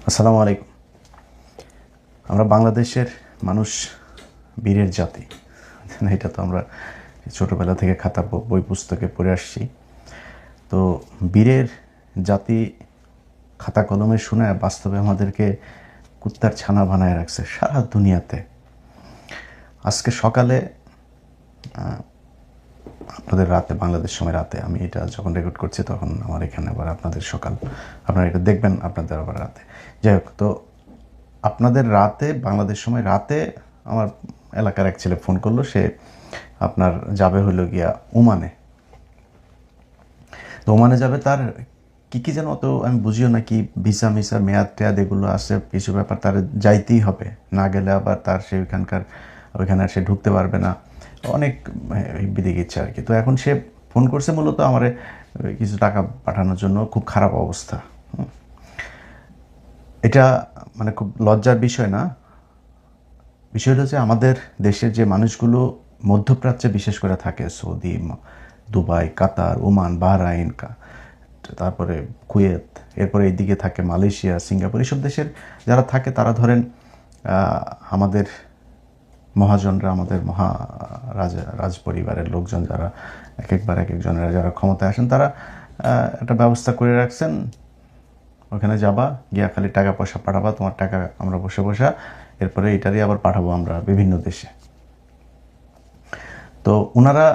আসসালামু আলাইকুম। আমরা বাংলাদেশের মানুষ বীরের জাতি, এটা তো আমরা ছোটোবেলা থেকে খাতা বই পুস্তকে পড়ে আসছি। তো বীরের জাতি খাতা কলমে শুনে বাস্তবে আমাদেরকে কুত্তার ছানা বানায় রাখছে সারা দুনিয়াতে। আজকে সকালে আপনাদের রাতে, বাংলাদেশ সময় রাতে, আমি এটা যখন রেকর্ড করছি তখন আমার এখানে আবার আপনাদের সকাল, আপনারা এটা দেখবেন আপনাদের আবার রাতে। যাই হোক, তো আপনাদের রাতে, বাংলাদেশ সময় রাতে আমার এলাকার এক ছেলে ফোন করলো। সে আপনার যাবে হলো গিয়া ওমানে। তো ওমানে যাবে, তার কী যেন অত আমি বুঝিও না, কি ভিসা মিসার মেয়াদ টেয়াদ এগুলো আছে কিছু ব্যাপার, তার যাইতেই হবে, না গেলে আবার তার সে ওইখানে আর সে ঢুকতে পারবে না, অনেক বিদিক ইচ্ছা আর কি। তো এখন সে ফোন করছে মূলত আমারে কিছু টাকা পাঠানোর জন্য। খুব খারাপ অবস্থা। এটা মানে খুব লজ্জার বিষয় না। বিষয়টা হচ্ছে আমাদের দেশের যে মানুষগুলো মধ্যপ্রাচ্যে বিশেষ করে থাকে, সৌদি, দুবাই, কাতার, ওমান, বাহরাইন, তারপরে কুয়েত, এরপরে এইদিকে থাকে মালয়েশিয়া, সিঙ্গাপুর, এইসব দেশের যারা থাকে তারা ধরেন আমাদের মহাজনরা, আমাদের রাজ পরিবারের লোকজন যারা এক একজনের যারা ক্ষমতায় আসেন, তারা একটা ব্যবস্থা করে রাখছেন। ওখানে যাবা, গিয়া খালি টাকা পয়সা পাঠাবা, তোমার টাকা আমরা বসে বসা, এরপরে এটারই আবার পাঠাবো আমরা বিভিন্ন দেশে। তো ওনারা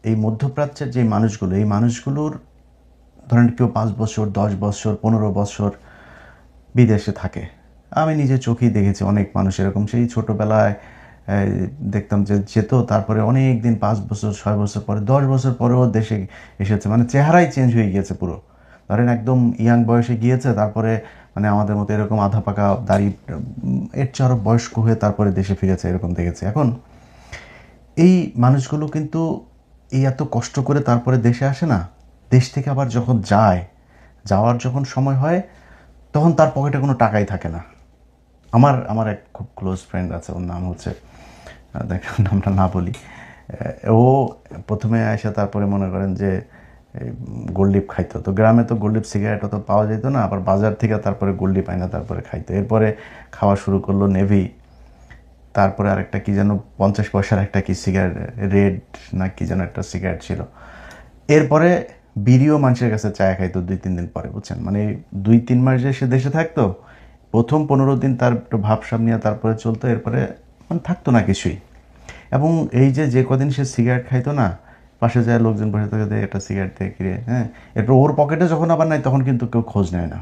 এই মধ্যপ্রাচ্যের যে মানুষগুলো, এই মানুষগুলোর ধরেন কেউ 5 বছর, 10 বছর, 15 বছর বিদেশে থাকে। আমি নিজে চোখেই দেখেছি অনেক মানুষ এরকম। সেই ছোটোবেলায় দেখতাম যে যেত, তারপরে অনেক দিন, 5 বছর, 6 বছর পরে, 10 বছর পরেও দেশে এসেছে। মানে চেহারাই চেঞ্জ হয়ে গিয়েছে পুরো। ধরেন একদম ইয়াং বয়সে গিয়েছে, তারপরে মানে আমাদের মতো এরকম আধা পাকা দাড়ি, এর চেয়ে আরও বয়স্ক হয়ে তারপরে দেশে ফিরেছে, এরকম দেখেছি। এখন এই মানুষগুলো কিন্তু এই এত কষ্ট করে তারপরে দেশে আসে না, দেশ থেকে আবার যখন যাওয়ার যখন সময় হয়, তখন তার পকেটে কোনো টাকাই থাকে না। আমার এক খুব ক্লোজ ফ্রেন্ড আছে, ওর নাম হচ্ছে, দেখেন নামটা না বলি, ও প্রথমে আসে, তারপরে মনে করেন যে গোল্ডিপ খাইতো। তো গ্রামে তো গোল্ডিপ সিগারেট অত পাওয়া যেত না, আবার বাজার থেকে তারপরে গোল্ডিপ আইনা তারপরে খাইতো। এরপরে খাওয়া শুরু করলো নেভি, তারপরে আরেকটা কি যেন 50 পয়সার একটা কি সিগারেট, রেড না কি যেন একটা সিগারেট ছিল। এরপরে বিড়িও মানুষের কাছে চায়া খাইতো 2-3 দিন পরে, বুঝছেন। মানে 2-3 মাস যে সে দেশে থাকতো, প্রথম 15 দিন তার একটু ভাবসাব নিয়ে তারপরে চলতো, এরপরে মানে থাকতো না কিছুই। এবং এই যে কদিন সে সিগারেট খাইতো না, পাশে যায় লোকজন বসে থাকে, একটা সিগারেট দিয়ে কিনে, হ্যাঁ, এরপর ওর পকেটে যখন আবার নাই, তখন কিন্তু কেউ খোঁজ নেয় না।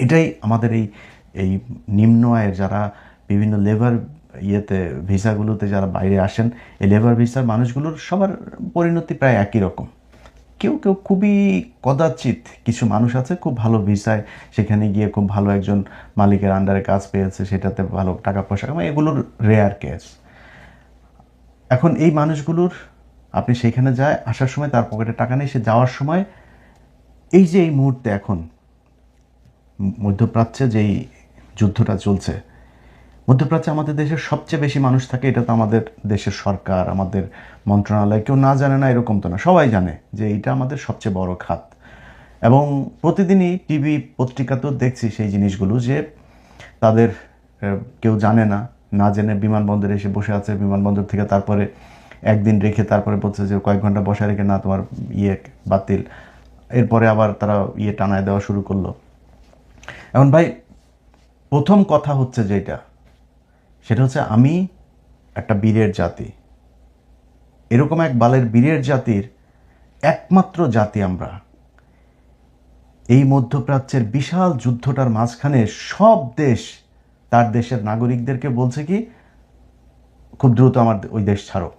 এটাই আমাদের এই নিম্ন আয়ের যারা বিভিন্ন লেবার ভিসাগুলোতে যারা বাইরে আসেন, এই লেবার ভিসার মানুষগুলোর সবার পরিণতি প্রায় একই রকম। কেউ খুবই কদাচিৎ কিছু মানুষ আছে খুব ভালো ভিসায়, সেখানে গিয়ে খুব ভালো একজন মালিকের আন্ডারে কাজ পেয়েছে, সেটাতে ভালো টাকা পয়সা কামায়, এগুলোর রেয়ার কেস। এখন এই মানুষগুলোর আপনি সেখানে যায়, আসার সময় তার পকেটে টাকা নেই, সে যাওয়ার সময় এই যে এই মুহূর্তে এখন মধ্যপ্রাচ্যে যেই যুদ্ধটা চলছে, মধ্যপ্রাচ্যে আমাদের দেশের সবচেয়ে বেশি মানুষ থাকে, এটা তো আমাদের দেশের সরকার, আমাদের মন্ত্রণালয়, কেউ না জানে না এরকম তো না, সবাই জানে যে এটা আমাদের সবচেয়ে বড় খাত। এবং প্রতিদিনই টিভি পত্রিকাতেও দেখছি সেই জিনিসগুলো, যে তাদের কেউ জানে না জেনে বিমানবন্দরে এসে বসে আছে, বিমানবন্দর থেকে তারপরে একদিন রেখে তারপরে বলছে যে কয়েক ঘন্টা বসা রেখে না, তোমার বাতিল। এরপরে আবার তারা টানায় দেওয়া শুরু করলো। এখন ভাই, প্রথম কথা হচ্ছে যেটা, সেটা হচ্ছে আমি একটা বীরের জাতি, এরকম এক বালের বীরের জাতির একমাত্র জাতি আমরা। এই মধ্যপ্রাচ্যের বিশাল যুদ্ধটার মাঝখানে সব দেশ তার দেশের নাগরিকদেরকে বলছে কি, খুব দ্রুত আমার ওই দেশ ছাড়ো।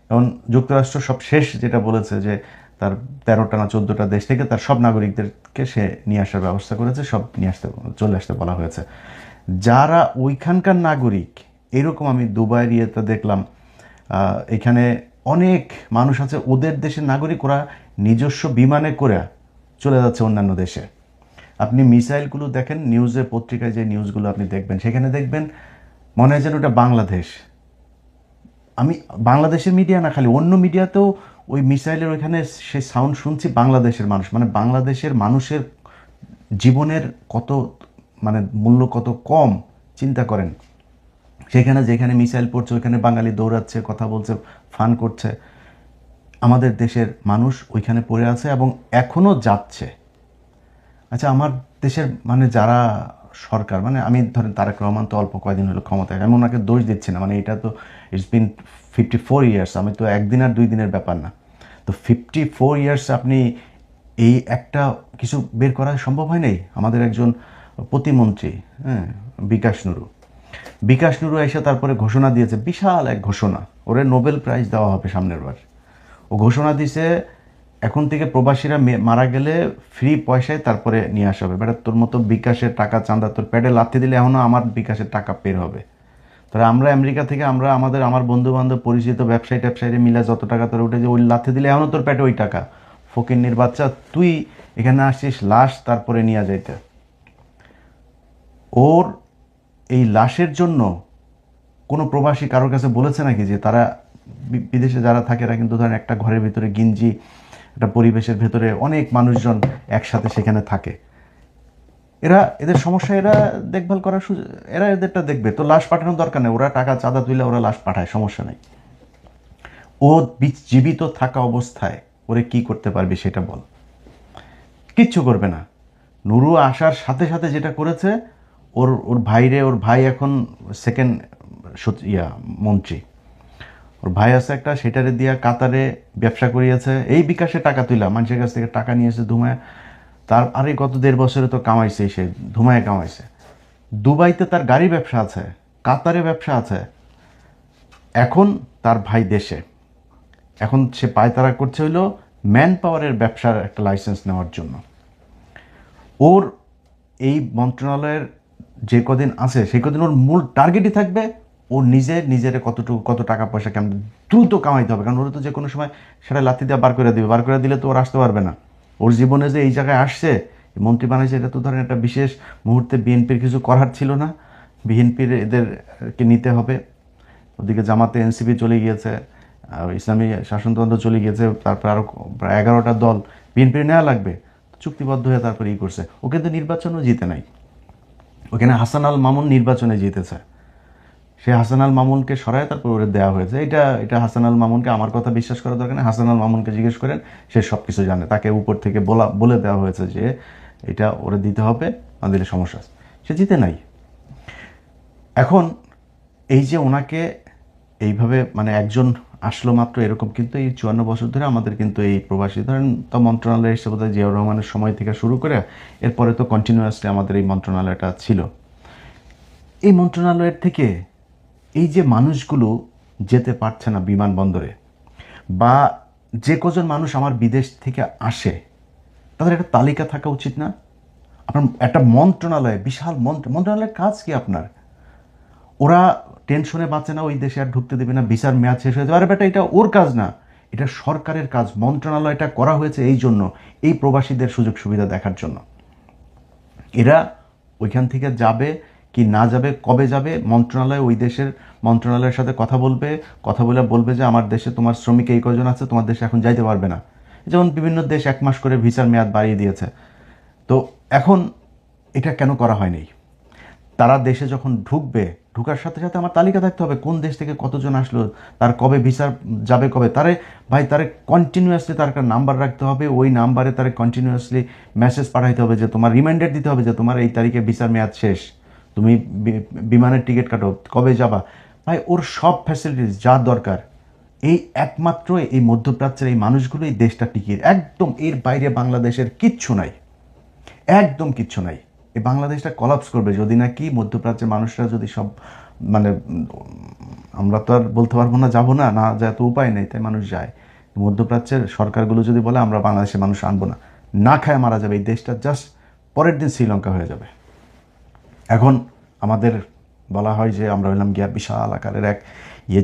এখন যুক্তরাষ্ট্র সব শেষ যেটা বলেছে, যে তার 13টা না 14টা দেশ থেকে তার সব নাগরিকদেরকে সে নিয়ে আসার ব্যবস্থা করেছে, সব চলে আসতে বলা হয়েছে। যারা ওইখানকার নাগরিক, এরকম আমি দুবাইয়ের দেখলাম, এখানে অনেক মানুষ আছে ওদের দেশের নাগরিক, ওরা নিজস্ব বিমানে করে চলে যাচ্ছে অন্যান্য দেশে। আপনি মিসাইলগুলো দেখেন, নিউজে পত্রিকায় যে নিউজগুলো আপনি দেখবেন, সেখানে দেখবেন মনে হয় যেন ওটা বাংলাদেশ। আমি বাংলাদেশের মিডিয়া না, খালি অন্য মিডিয়াতেও ওই মিসাইলের ওইখানে সে সাউন্ড শুনছি, বাংলাদেশের মানুষ, মানে বাংলাদেশের মানুষের জীবনের কত মানে মূল্য কত কম চিন্তা করেন। সেখানে যেখানে মিসাইল পড়ছে ওইখানে বাঙালি দৌড়াচ্ছে, কথা বলছে, ফান করছে। আমাদের দেশের মানুষ ওইখানে পড়ে আছে এবং এখনও যাচ্ছে। আচ্ছা, আমার দেশের মানে যারা সরকার, মানে আমি ধরেন তারেক রহমান তো অল্প কয়েকদিন হলো ক্ষমতায়, আমি ওনাকে দোষ দিচ্ছি না, মানে এটা তো ইটস বিন 54 ইয়ার্স, আমি তো একদিন আর 2 দিনের ব্যাপার না। তো 54 ইয়ার্স আপনি এই একটা কিছু বের করা সম্ভব হয় নাই। আমাদের একজন প্রতিমন্ত্রী, হ্যাঁ, বিকাশ নুরু এসে তারপরে ঘোষণা দিয়েছে, বিশাল এক ঘোষণা, ওরে নোবেল প্রাইজ দেওয়া হবে সামনের বার। ও ঘোষণা দিছে এখন থেকে প্রবাসীরা মারা গেলে ফ্রি পয়সায় তারপরে নিয়ে আসা হবে। বেটা, তোর মতো বিকাশের টাকা চাঁদা তোর প্যাডে লাথি দিলে এখনও আমার বিকাশের টাকা বের হবে। তাহলে আমরা আমেরিকা থেকে আমার বন্ধু বান্ধব পরিচিত ব্যবসায়ীরা মিলে যত টাকা তোর উঠেছে, ওই লাথি দিলে এখনও তোর প্যাটে ওই টাকা। ফকিন্নির বাচ্চা, তুই এখানে আসছিস লাশ তারপরে নিয়ে যাইতে। ওর এই লাশের জন্য কোনো প্রবাসী কারোর কাছে বলেছে নাকি যে তারা বিদেশে যারা থাকে এরা কিন্তু ধরেন একটা ঘরের ভিতরে গিঞ্জি, একটা পরিবেশের ভেতরে অনেক মানুষজন একসাথে সেখানে থাকে, এদের সমস্যা এরা দেখভাল করার এরা এদেরটা দেখবে। তো লাশ পাঠানোর দরকার নেই, ওরা টাকা চাঁদা তুলে ওরা লাশ পাঠায়, সমস্যা নেই। ও জীবিত থাকা অবস্থায় ওরে কি করতে পারবি সেটা বল। কিচ্ছু করবে না। নুরু আসার সাথে সাথে যেটা করেছে, ওর ভাই এখন সেকেন্ড মন্ত্রী, ওর ভাই আছে একটা, সেটারে দিয়া কাতারে ব্যবসা করিয়েছে, এই বিকাশে টাকা তুইলা মানুষের কাছ থেকে টাকা নিয়েছে ধুমায়। তার আরে গত 1.5 বছরে তো কামাইছে, সে ধুমায় কামাইছে। দুবাইতে তার গাড়ি ব্যবসা আছে, কাতারে ব্যবসা আছে। এখন তার ভাই দেশে, এখন সে পায়তারা করছে হইল ম্যান পাওয়ারের ব্যবসার একটা লাইসেন্স নেওয়ার জন্য। ওর এই মন্ত্রণালয়ের যে কদিন আছে সেই কদিন ওর মূল টার্গেটই থাকবে ও নিজের কত টাকা পয়সা কেমন দ্রুত কামাইতে হবে। কারণ ওরা তো যে কোনো সময় সেটা লাথি দিয়ে বার করে দিলে তো ওর আসতে পারবে না। ওর জীবনে যে এই জায়গায় আসছে, মন্ত্রী বানাইছে, এটা তো ধরেন একটা বিশেষ মুহূর্তে বিএনপির কিছু করার ছিল না, বিএনপির এদেরকে নিতে হবে। ওদিকে জামাতে এনসিপি চলে গিয়েছে, ইসলামী শাসনতন্ত্র চলে গিয়েছে, তারপর আরও প্রায় 11টা দল, বিএনপির নেওয়া লাগবে, চুক্তিবদ্ধ হয়ে তারপরে করছে। ও কিন্তু নির্বাচনও জিতে নাই, ওখানে হাসান আল মামুন নির্বাচনে জিতেছে। সে হাসান আল মামুনকে সরায় তারপর ওরে দেওয়া হয়েছে। এটা হাসান আল মামুনকে আমার কথা বিশ্বাস করার দরকার নেই, হাসান আল মামুনকে জিজ্ঞেস করেন, সে সব কিছু জানে। তাকে উপর থেকে বলে দেওয়া হয়েছে যে এটা ওরে দিতে হবে, না দিলে সমস্যা আছে। সে জিতে নাই। এখন এই যে ওনাকে এইভাবে মানে একজন আসলো মাত্র এরকম, কিন্তু এই 54 বছর ধরে আমাদের কিন্তু এই প্রবাসী ধরেন তো মন্ত্রণালয় হিসেবে জিয়াউর রহমানের সময় থেকে শুরু করে এরপরে তো কন্টিনিউয়াসলি আমাদের এই মন্ত্রণালয়টা ছিল। এই মন্ত্রণালয়ের থেকে এই যে মানুষগুলো যেতে পারছে না বিমানবন্দরে, বা যে কজন মানুষ আমার বিদেশ থেকে আসে তাদের একটা তালিকা থাকা উচিত না? আপনার একটা মন্ত্রণালয়, বিশাল মন্ত্রণালয়ের কাজ কি আপনার? ওরা টেনশনে বাঁচে না, ওই দেশে আর ঢুকতে দেবে না, ভিসার মেয়াদ শেষ হয়ে যাবে। আরে বেটা, এটা ওর কাজ না, এটা সরকারের কাজ। মন্ত্রণালয়টা করা হয়েছে এই জন্য, এই প্রবাসীদের সুযোগ সুবিধা দেখার জন্য। এরা ওইখান থেকে যাবে কি না যাবে, কবে যাবে, মন্ত্রণালয় ওই দেশের মন্ত্রণালয়ের সাথে কথা বলবে যে আমার দেশে তোমার শ্রমিক এই কজন আছে, তোমার দেশে এখন যাইতে পারবে না। যেমন বিভিন্ন দেশ 1 মাস করে ভিসার মেয়াদ বাড়িয়ে দিয়েছে। তো এখন এটা কেন করা হয়নি? তারা দেশে যখন ঢুকার সাথে সাথে আমার তালিকা থাকতে হবে কোন দেশ থেকে কতজন আসলো, তার কবে ভিসা যাবে, কবে তারে কন্টিনিউয়াসলি তার একটা নাম্বার রাখতে হবে। ওই নাম্বারে তারে কন্টিনিউয়াসলি মেসেজ পাঠাইতে হবে যে তোমার রিমাইন্ডার দিতে হবে যে তোমার এই তারিখে ভিসার মেয়াদ শেষ, তুমি বিমানের টিকিট কাটো, কবে যাবা। ভাই, ওর সব ফ্যাসিলিটিস যা দরকার এই একমাত্র এই মধ্যপ্রাচ্যের এই মানুষগুলো এই দেশটা টিকিয়ে, একদম এর বাইরে বাংলাদেশের কিচ্ছু নাই, একদম কিচ্ছু নাই। এই বাংলাদেশটা কলাপস করবে যদি নাকি মধ্যপ্রাচ্যের মানুষরা যদি সব মানে, আমরা তো আর বলতে পারবো না যাবো না, না যায় তো উপায় নেই, তাই মানুষ যায়। মধ্যপ্রাচ্যের সরকারগুলো যদি বলে আমরা বাংলাদেশের মানুষ আনবো না, না খায় মারা যাবে, এই দেশটা জাস্ট পরের দিন শ্রীলঙ্কা হয়ে যাবে। এখন আমাদের বলা হয় যে আমরা হইলাম গিয়া বিশাল আকারের এক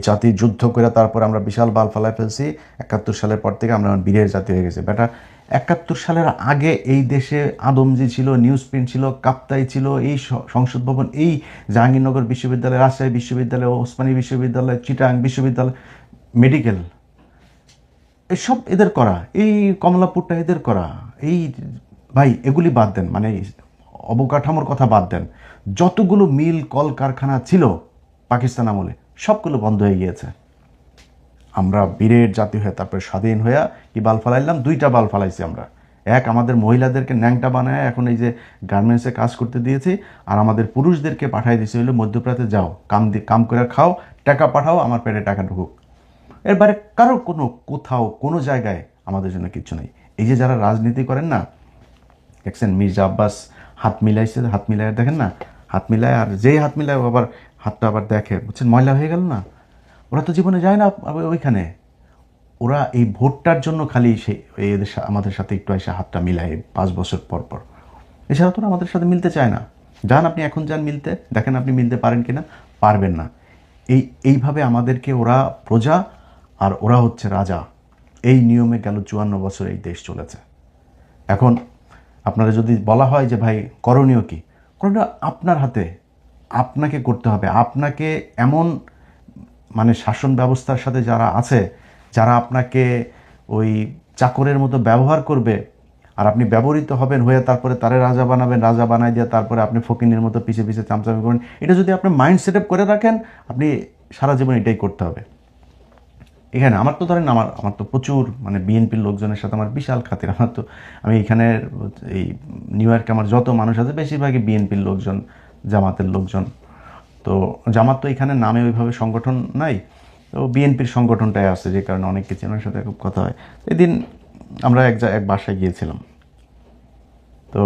জাতি, যুদ্ধ করে তারপর আমরা বিশাল বাল ফালায় ফেলছি। 71 সালের পর থেকে আমরা বীরের জাতি হয়ে গেছি। বেটা, 71 সালের আগে এই দেশে আদমজি ছিল, নিউজ প্রিন্ট ছিল, কাপ্তাই ছিল, এই সংসদ ভবন, এই জাহাঙ্গীরনগর বিশ্ববিদ্যালয়, রাজশাহী বিশ্ববিদ্যালয়, ওসমানী বিশ্ববিদ্যালয়, চিটাং বিশ্ববিদ্যালয়, মেডিকেল, এসব এদের করা, এই কমলাপুরটা এদের করা। এই ভাই, এগুলি বাদ দেন, মানে অবকাঠামোর কথা বাদ দেন, যতগুলো মিল কল কারখানা ছিল পাকিস্তান আমলে সবগুলো বন্ধ হয়ে গিয়েছে। আমরা বীরের জাতি হয়ে তারপরে স্বাধীন হয়ে কি বাল ফালাইলাম, 2টা বাল ফালাইছি আমরা। এক, আমাদের মহিলাদেরকে ন্যাংটা বানায় এখন এই যে গার্মেন্টসে কাজ করতে দিয়েছি, আর আমাদের পুরুষদেরকে পাঠিয়ে দিয়েছি হলো মধ্যপ্রাচ্যে, যাও কাম করে খাও, টাকা পাঠাও, আমার পেটে টাকা ঢুকুক। এর বাইরে কারো কোথাও কোনো জায়গায় আমাদের জন্য কিচ্ছু নেই। এই যে যারা রাজনীতি করেন না, দেখছেন মির্জা আব্বাস হাত মিলাইছে, হাত মিলায় দেখেন না, হাত মিলায়, আর যেই হাত মিলায় আবার হাতটা আবার দেখে, বুঝছেন, ময়লা হয়ে গেল না। ওরা তো জীবনে যায় না ওইখানে, ওরা এই ভোটটার জন্য খালি সে এদের আমাদের সাথে একটু এসে হাতটা মিলায় 5 বছর পর পর। এছাড়া তো আমাদের সাথে মিলতে চায় না। যান আপনি এখন যান মিলতে, দেখেন আপনি মিলতে পারেন কিনা, পারবেন না। এইভাবে আমাদেরকে ওরা প্রজা আর ওরা হচ্ছে রাজা, এই নিয়মে গেল 54 বছর এই দেশ চলেছে। এখন আপনারা যদি বলা হয় যে ভাই করণীয় কি, করণীয় আপনার হাতে, আপনাকে করতে হবে। আপনাকে এমন মানে শাসন ব্যবস্থার সাথে যারা আছে, যারা আপনাকে ওই চাকরের মতো ব্যবহার করবে, আর আপনি ব্যবহৃত হবেন হয়ে তারপরে তারে রাজা বানাবেন, রাজা বানাই দিয়ে তারপরে আপনি ফকিনের মতো পিছিয়ে পিছিয়ে চামচামি করবেন, এটা যদি আপনি মাইন্ড সেট আপ করে রাখেন, আপনি সারা জীবন এটাই করতে হবে। এখানে আমার তো ধরেন আমার তো প্রচুর মানে বিএনপির লোকজনের সাথে আমার বিশাল খাতির। আমি এখানে এই নিউ ইয়র্কে আমার যত মানুষ আছে বেশিরভাগই বিএনপির লোকজন, জামাতের লোকজন। তো জামাত তো এখানে নামে ওইভাবে সংগঠন নাই, তো বিএনপির সংগঠনটাই আছে, যে কারণে অনেক কিছু ওনার সাথে খুব কথা হয়। এদিন আমরা এক বাসায় গিয়েছিলাম, তো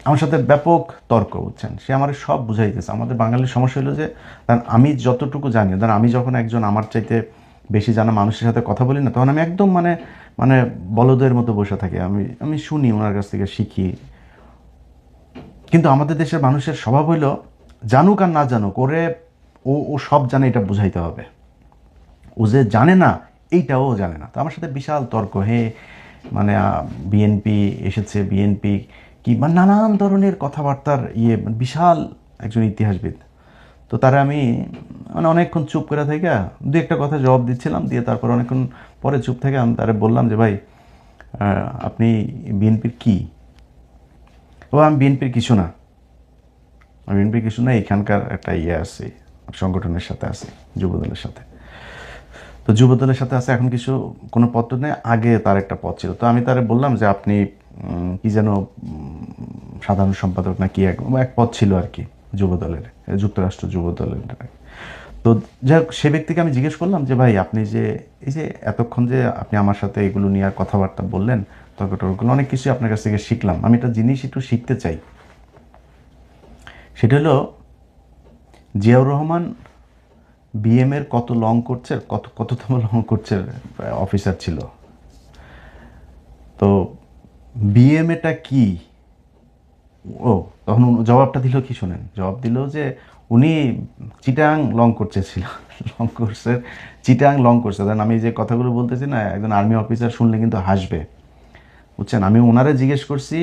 আমার সাথে ব্যাপক তর্ক, বুঝছেন, সে আমার সব বুঝাইতেছে। আমাদের বাঙালির সমস্যা হলো যে, কারণ আমি যতটুকু জানি, ধরেন আমি যখন একজন আমার চাইতে বেশি জানা মানুষের সাথে কথা বলি না, তখন আমি একদম মানে মানে বলদের মতো বসে থাকি। আমি শুনি, ওনার কাছ থেকে শিখি। কিন্তু আমাদের দেশের মানুষের স্বভাব হইল, জানুক আর না জানুক, ও সব জানে, এটা বুঝাইতে হবে। ও যে জানে না এইটাও জানে না। তো আমার সাথে বিশাল তর্ক, মানে বিএনপি এসেছে, বিএনপি কি, মানে নানান ধরনের কথাবার্তার বিশাল একজন ইতিহাসবিদ। তো তারা আমি মানে অনেকক্ষণ চুপ করে থেকে 2-একটা কথা জবাব দিচ্ছিলাম, দিয়ে তারপর অনেকক্ষণ পরে চুপ থেকে আমি তারা বললাম যে ভাই আপনি বিএনপির কি? ও আমি বিএনপির কিছু না, আমি বিএনপির কিছু না, এখানকার একটা আছে, সংগঠনের সাথে আছে, যুবদলের সাথে। তো যুবদলের সাথে আছে, এখন কোনো পদ নেই, আগে তার একটা পদ ছিল। তো আমি তারে বললাম যে আপনি কি যেন সাধারণ সম্পাদক না কি এক পদ ছিল আর কি যুবদলের, যুক্তরাষ্ট্র যুবদলের। তো যাই হোক, সে ব্যক্তিকে আমি জিজ্ঞেস করলাম যে ভাই আপনি যে এই যে এতক্ষণ যে আপনি আমার সাথে এগুলো নিয়ে আর কথাবার্তা বললেন, তর্কগুলো অনেক কিছু আপনার কাছ থেকে শিখলাম, আমি একটা জিনিস একটু শিখতে চাই। সেটা হলো জিয়াউর রহমান বিএম এর কত লং কোর্সের কততম লং কোর্সের অফিসার ছিল। তো বিএম এটা কি, ও তখন জবাবটা দিল কি শোনেন, জবাব দিল যে উনি চিটাং লং কোর্সে ছিল, লং কোর্সের চিটাং লং কোর্সে। দেন আমি যে কথাগুলো বলতেছি না, একজন আর্মি অফিসার শুনলে কিন্তু হাসবে, বুঝছেন। আমি ওনারে জিজ্ঞেস করছি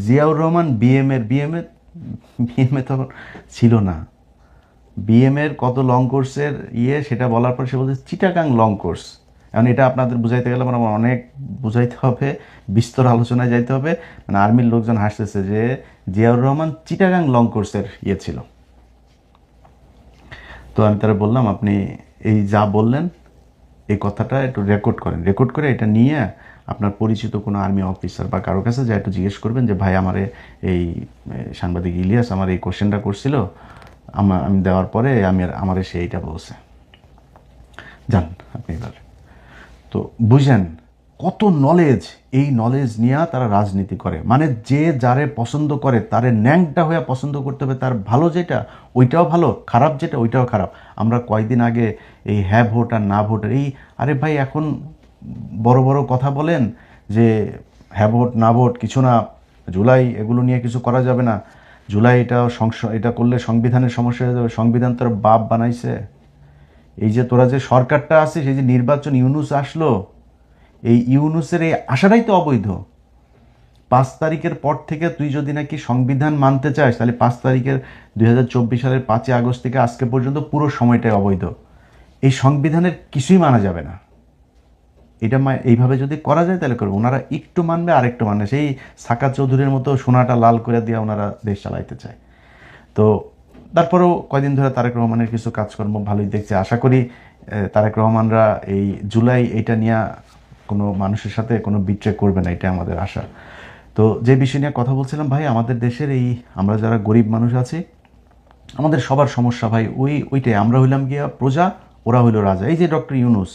জিয়াউর রহমান বিএম এ তখন ছিল না, বিএম এর কত লং কোর্সের সেটা বলার পর সে বলছে চিটাগাং লং কোর্স। এখন এটা আপনাদের বুঝাইতে গেলে আমার অনেক বুঝাইতে হবে, বিস্তর আলোচনায় যাইতে হবে। মানে আর্মির লোকজন হাসতেছে যে জিয়াউর রহমান চিটাগাং লং কোর্সের ছিল। তো আমি তারা বললাম আপনি এই যা বললেন এই কথাটা একটু রেকর্ড করেন, রেকর্ড করে এটা নিয়ে আপনার পরিচিত কোনো আর্মি অফিসার বা কারো কাছে যা একটু জিজ্ঞেস করবেন যে ভাই আমারে এই সাংবাদিক ইলিয়াস আমার এই কোশ্চেনটা করছিল, আমি দেওয়ার পরে আমারে সে এইটা বলছে। জান আপনি এবার তো বুঝেন কত নলেজ, এই নলেজ নিয়ে তারা রাজনীতি করে। মানে যে যারে পছন্দ করে তারে ন্যাংটা হয়ে পছন্দ করতে হবে, তার ভালো যেটা ওইটাও ভালো, খারাপ যেটা ওইটাও খারাপ। আমরা কয়েকদিন আগে এই হ্যাঁ ভোট আর না ভোট, আরে ভাই এখন বড় বড় কথা বলেন যে হ্যাঁ ভোট না ভোট কিছু না, জুলাই এগুলো নিয়ে কিছু করা যাবে না, জুলাই এটা করলে সংবিধানের সমস্যা হয়ে যাবে। সংবিধান তোর বাপ বানাইছে। এই যে তোরা যে সরকারটা আছে, সেই যে নির্বাচন ইউনুস আসলো, এই ইউনুসের এই আশাটাই তো অবৈধ। 5 তারিখের পর থেকে তুই যদি নাকি সংবিধান মানতে চাস, তাহলে 5 তারিখের 2024 সালের 5 আগস্ট থেকে আজকে পর্যন্ত পুরো সময়টাই অবৈধ। এই সংবিধানের কিছুই মানা যাবে না। এটা এইভাবে যদি করা যায় তাহলে করবো। ওনারা একটু মানবে আর একটু মানবে, সেই সাকাত চৌধুরীর মতো সোনাটা লাল করে দিয়ে ওনারা দেশ চালাইতে চায়। তো তারপরেও কয়দিন ধরে তারেক রহমানের কিছু কাজকর্ম ভালোই দেখছে। আশা করি তারেক রহমানরা এই জুলাই এইটা নিয়ে কোনো মানুষের সাথে কোনো বিট্রে করবে না, এটা আমাদের আশা। তো যে বিষয় নিয়ে কথা বলছিলাম ভাই, আমাদের দেশের এই আমরা যারা গরিব মানুষ আছি, আমাদের সবার সমস্যা ভাই ওইটাই, আমরা হইলাম গিয়া প্রজা, ওরা হইল রাজা। এই যে ডক্টর ইউনূস,